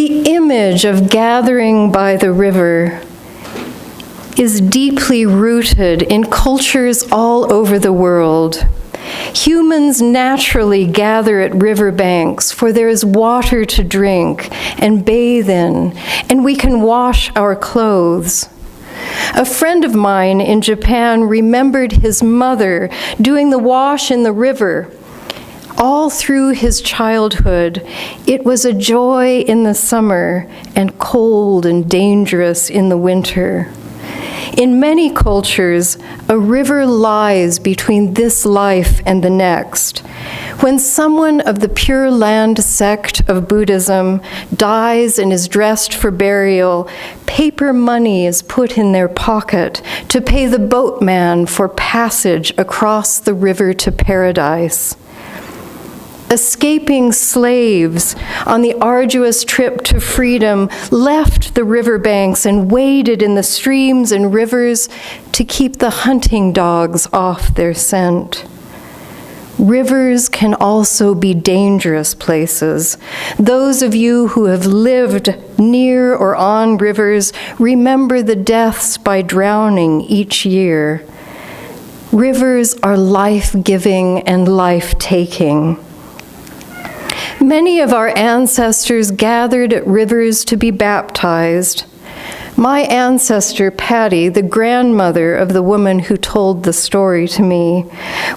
The image of gathering by the river is deeply rooted in cultures all over the world. Humans naturally gather at riverbanks, for there is water to drink and bathe in, and we can wash our clothes. A friend of mine in Japan remembered his mother doing the wash in the river. All through his childhood, it was a joy in the summer and cold and dangerous in the winter. In many cultures, a river lies between this life and the next. When someone of the Pure Land sect of Buddhism dies and is dressed for burial, paper money is put in their pocket to pay the boatman for passage across the river to paradise. Escaping slaves on the arduous trip to freedom left the riverbanks and waded in the streams and rivers to keep the hunting dogs off their scent. Rivers can also be dangerous places. Those of you who have lived near or on rivers remember the deaths by drowning each year. Rivers are life-giving and life-taking. Many of our ancestors gathered at rivers to be baptized. My ancestor, Patty, the grandmother of the woman who told the story to me,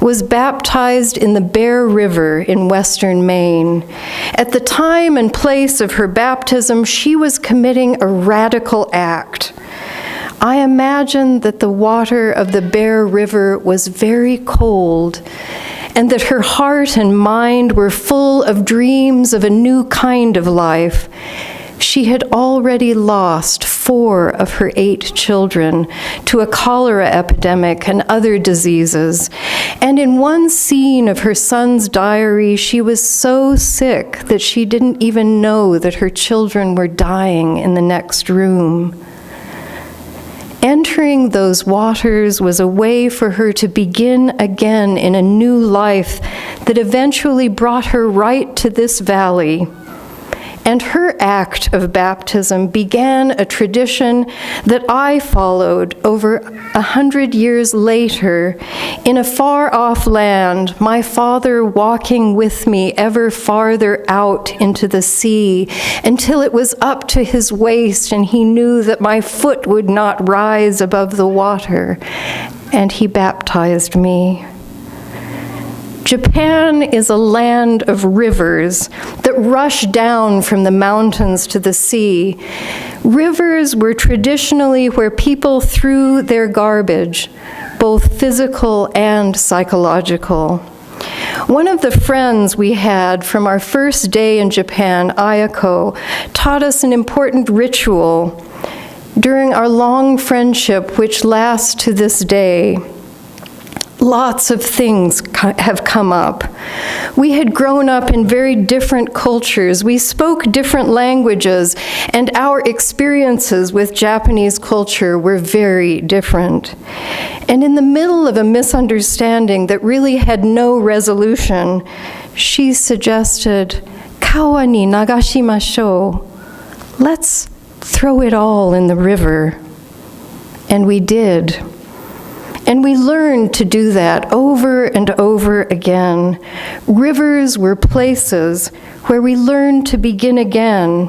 was baptized in the Bear River in western Maine. At the time and place of her baptism, she was committing a radical act. I imagine that the water of the Bear River was very cold, and that her heart and mind were full of dreams of a new kind of life. She had already lost 4 of her 8 children to a cholera epidemic and other diseases. And in one scene of her son's diary, she was so sick that she didn't even know that her children were dying in the next room. Entering those waters was a way for her to begin again in a new life that eventually brought her right to this valley. And her act of baptism began a tradition that I followed over 100 years later in a far-off land, my father walking with me ever farther out into the sea until it was up to his waist and he knew that my foot would not rise above the water, and he baptized me. Japan is a land of rivers that rush down from the mountains to the sea. Rivers were traditionally where people threw their garbage, both physical and psychological. One of the friends we had from our first day in Japan, Ayako, taught us an important ritual during our long friendship, which lasts to this day. Lots of things have come up. We had grown up in very different cultures. We spoke different languages, and our experiences with Japanese culture were very different. And in the middle of a misunderstanding that really had no resolution, she suggested, "Kawa ni nagashimashou." Let's throw it all in the river. And we did. And we learned to do that over and over again. Rivers were places where we learned to begin again.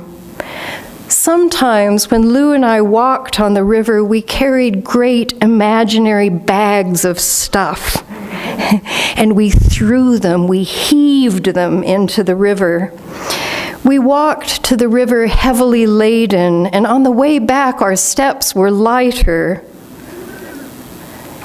Sometimes when Lou and I walked on the river, we carried great imaginary bags of stuff. And we threw them, we heaved them into the river. We walked to the river heavily laden, and on the way back our steps were lighter.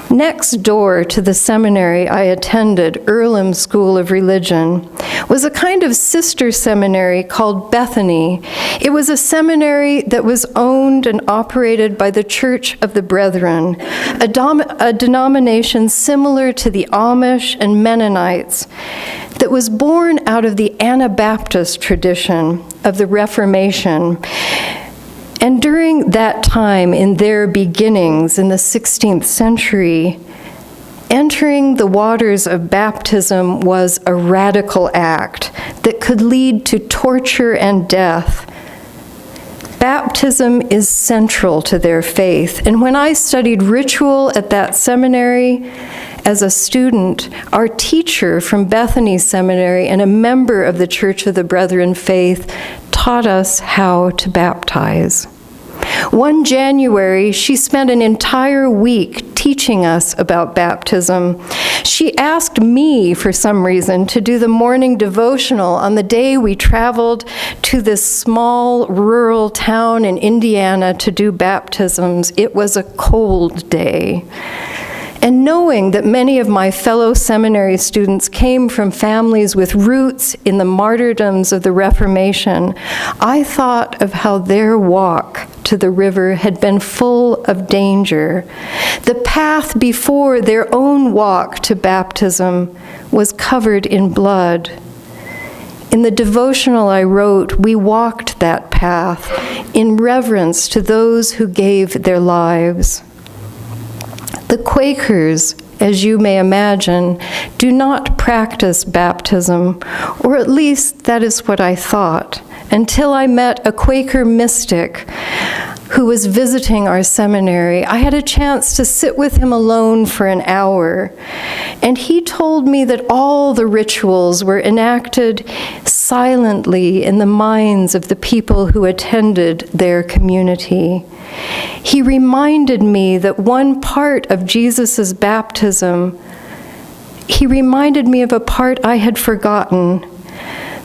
Next door to the seminary I attended, Earlham School of Religion, was a kind of sister seminary called Bethany. It was a seminary that was owned and operated by the Church of the Brethren, a denomination similar to the Amish and Mennonites that was born out of the Anabaptist tradition of the Reformation. And during that time, in their beginnings in the 16th century, entering the waters of baptism was a radical act that could lead to torture and death. Baptism is central to their faith. And when I studied ritual at that seminary as a student, our teacher from Bethany Seminary and a member of the Church of the Brethren Faith taught us how to baptize. One January, she spent an entire week teaching us about baptism. She asked me, for some reason, to do the morning devotional on the day we traveled to this small rural town in Indiana to do baptisms. It was a cold day. And knowing that many of my fellow seminary students came from families with roots in the martyrdoms of the Reformation, I thought of how their walk to the river had been full of danger. The path before their own walk to baptism was covered in blood. In the devotional I wrote, we walked that path in reverence to those who gave their lives. The Quakers, as you may imagine, do not practice baptism, or at least that is what I thought, until I met a Quaker mystic who was visiting our seminary. I had a chance to sit with him alone for an hour, and he told me that all the rituals were enacted silently in the minds of the people who attended their community. He reminded me that one part of Jesus' baptism, he reminded me of a part I had forgotten.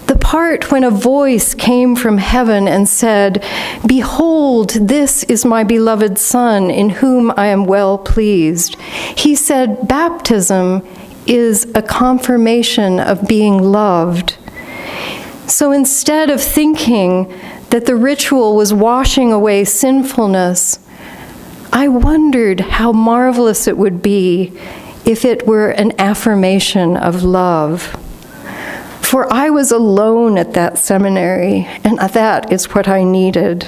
The part when a voice came from heaven and said, "Behold, this is my beloved Son, in whom I am well pleased." He said baptism is a confirmation of being loved. So instead of thinking that the ritual was washing away sinfulness, I wondered how marvelous it would be if it were an affirmation of love. For I was alone at that seminary, and that is what I needed.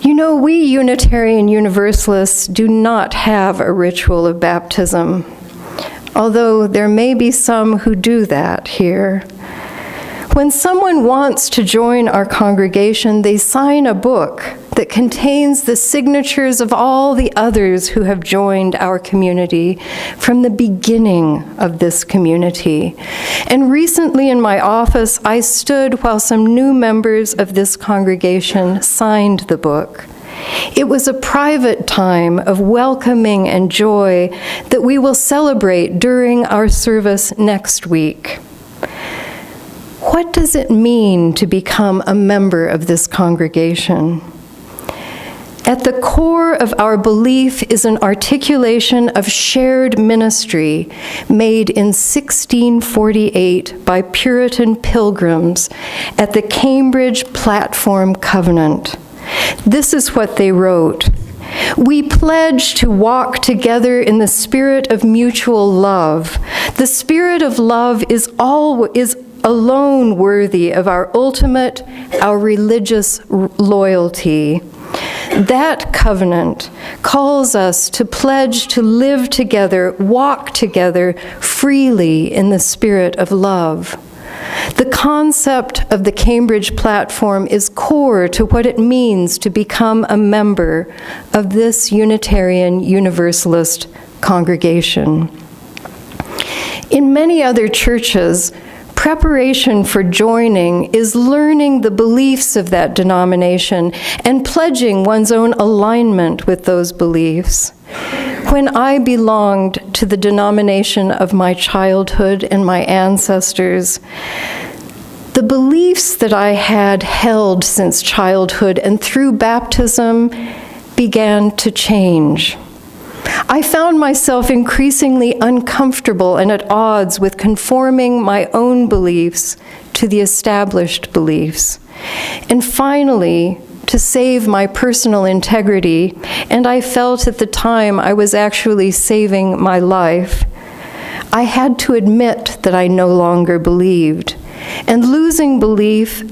You know, we Unitarian Universalists do not have a ritual of baptism, although there may be some who do that here. When someone wants to join our congregation, they sign a book that contains the signatures of all the others who have joined our community from the beginning of this community. And recently in my office, I stood while some new members of this congregation signed the book. It was a private time of welcoming and joy that we will celebrate during our service next week. What does it mean to become a member of this congregation? At the core of our belief is an articulation of shared ministry made in 1648 by Puritan pilgrims at the Cambridge Platform Covenant. This is what they wrote. "We pledge to walk together in the spirit of mutual love. The spirit of love is alone worthy of our ultimate, our religious loyalty. That covenant calls us to pledge to live together, walk together freely in the spirit of love." The concept of the Cambridge Platform is core to what it means to become a member of this Unitarian Universalist congregation. In many other churches, preparation for joining is learning the beliefs of that denomination and pledging one's own alignment with those beliefs. When I belonged to the denomination of my childhood and my ancestors, the beliefs that I had held since childhood and through baptism began to change. I found myself increasingly uncomfortable and at odds with conforming my own beliefs to the established beliefs. And finally, to save my personal integrity, and I felt at the time I was actually saving my life, I had to admit that I no longer believed. And losing belief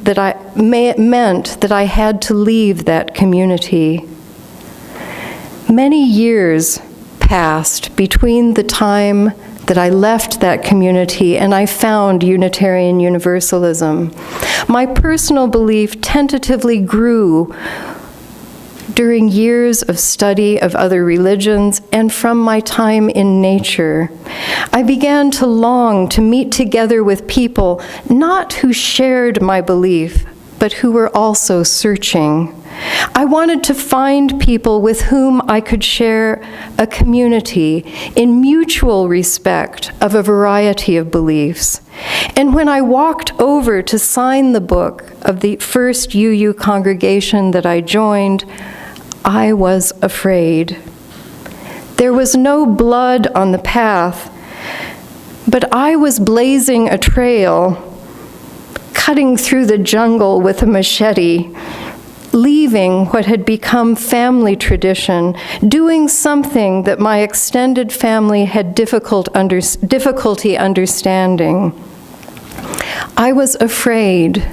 meant that I had to leave that community. Many years passed between the time that I left that community and I found Unitarian Universalism. My personal belief tentatively grew during years of study of other religions and from my time in nature. I began to long to meet together with people not who shared my belief, but who were also searching. I wanted to find people with whom I could share a community in mutual respect of a variety of beliefs. And when I walked over to sign the book of the first UU congregation that I joined, I was afraid. There was no blood on the path, but I was blazing a trail, cutting through the jungle with a machete, leaving what had become family tradition, doing something that my extended family had difficulty understanding. I was afraid,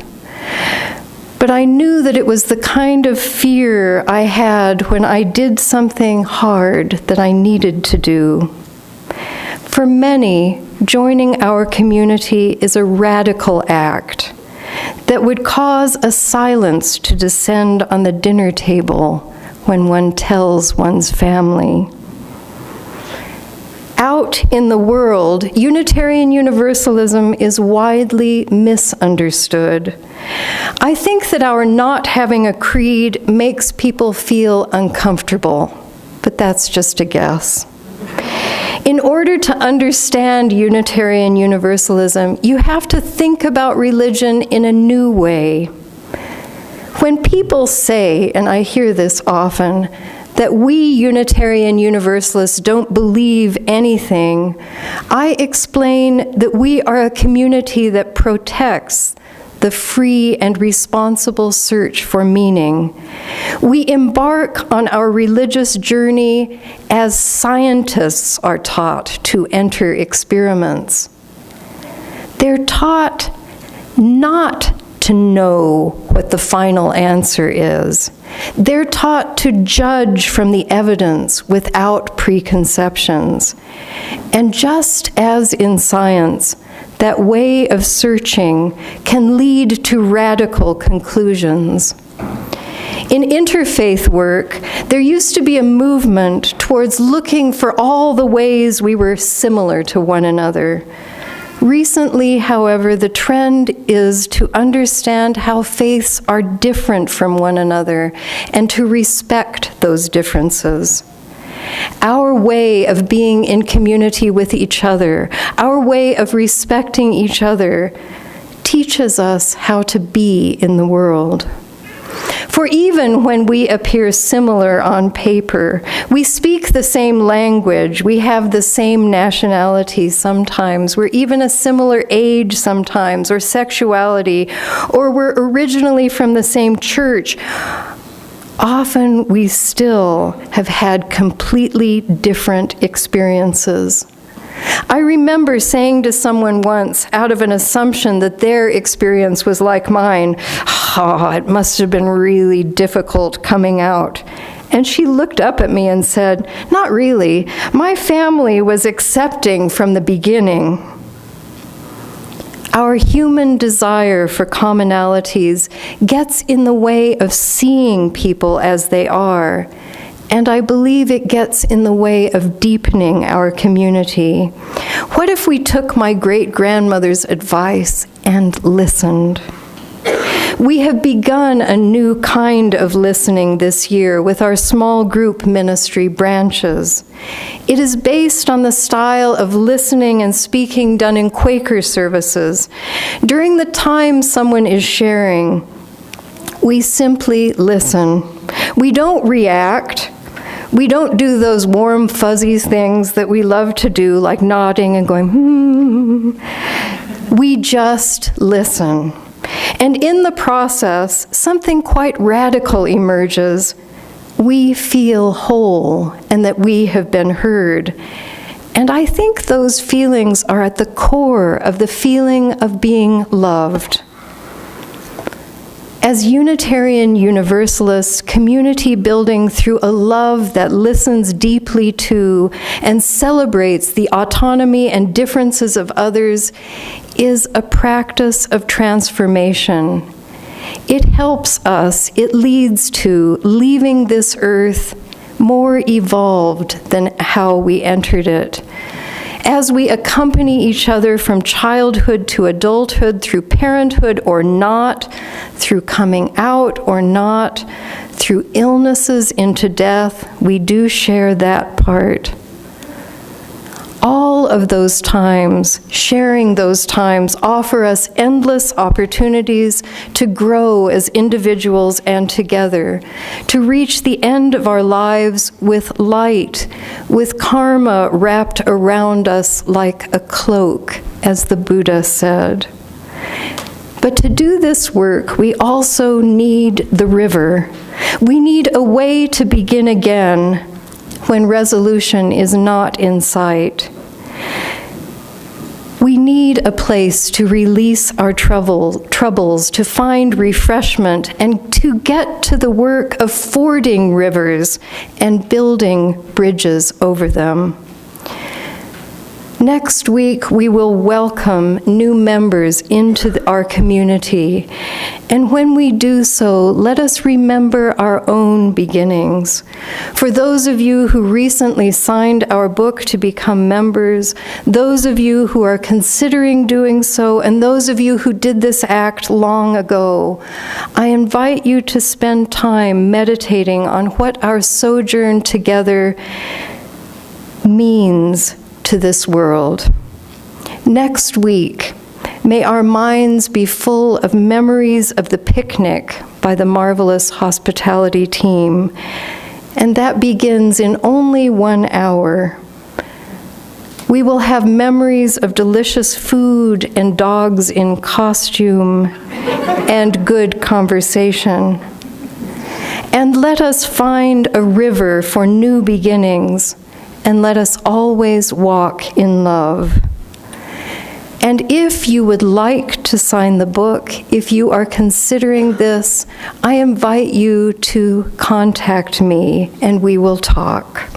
but I knew that it was the kind of fear I had when I did something hard that I needed to do. For many, joining our community is a radical act that would cause a silence to descend on the dinner table when one tells one's family. Out in the world, Unitarian Universalism is widely misunderstood. I think that our not having a creed makes people feel uncomfortable, but that's just a guess. In order to understand Unitarian Universalism, you have to think about religion in a new way. When people say, and I hear this often, that we Unitarian Universalists don't believe anything, I explain that we are a community that protects the free and responsible search for meaning. We embark on our religious journey as scientists are taught to enter experiments. They're taught not to know what the final answer is. They're taught to judge from the evidence without preconceptions. And just as in science, that way of searching can lead to radical conclusions. In interfaith work, there used to be a movement towards looking for all the ways we were similar to one another. Recently, however, the trend is to understand how faiths are different from one another and to respect those differences. Our way of being in community with each other, our way of respecting each other, teaches us how to be in the world. For even when we appear similar on paper, we speak the same language, we have the same nationality sometimes, we're even a similar age sometimes, or sexuality, or we're originally from the same church, often we still have had completely different experiences. I remember saying to someone once, out of an assumption that their experience was like mine, it must have been really difficult coming out. And she looked up at me and said, "Not really. My family was accepting from the beginning." Our human desire for commonalities gets in the way of seeing people as they are, and I believe it gets in the way of deepening our community. What if we took my great-grandmother's advice and listened? We have begun a new kind of listening this year with our small group ministry branches. It is based on the style of listening and speaking done in Quaker services. During the time someone is sharing, we simply listen. We don't react. We don't do those warm, fuzzy things that we love to do, like nodding and going, We just listen. And in the process, something quite radical emerges. We feel whole and that we have been heard. And I think those feelings are at the core of the feeling of being loved. As Unitarian Universalists, community building through a love that listens deeply to and celebrates the autonomy and differences of others is a practice of transformation. It helps us, it leads to leaving this earth more evolved than how we entered it. As we accompany each other from childhood to adulthood, through parenthood or not, through coming out or not, through illnesses into death, we do share that part. All of those times, sharing those times, offer us endless opportunities to grow as individuals and together, to reach the end of our lives with light, with karma wrapped around us like a cloak, as the Buddha said. But to do this work, we also need the river. We need a way to begin again when resolution is not in sight. We need a place to release our troubles, to find refreshment, and to get to the work of fording rivers and building bridges over them. Next week, we will welcome new members into our community. And when we do so, let us remember our own beginnings. For those of you who recently signed our book to become members, those of you who are considering doing so, and those of you who did this act long ago, I invite you to spend time meditating on what our sojourn together means to this world. Next week, may our minds be full of memories of the picnic by the marvelous hospitality team, and that begins in only 1 hour. We will have memories of delicious food and dogs in costume and good conversation. And let us find a river for new beginnings, and let us always walk in love. And if you would like to sign the book, if you are considering this, I invite you to contact me and we will talk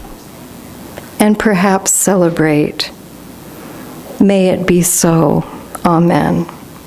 and perhaps celebrate. May it be so. Amen.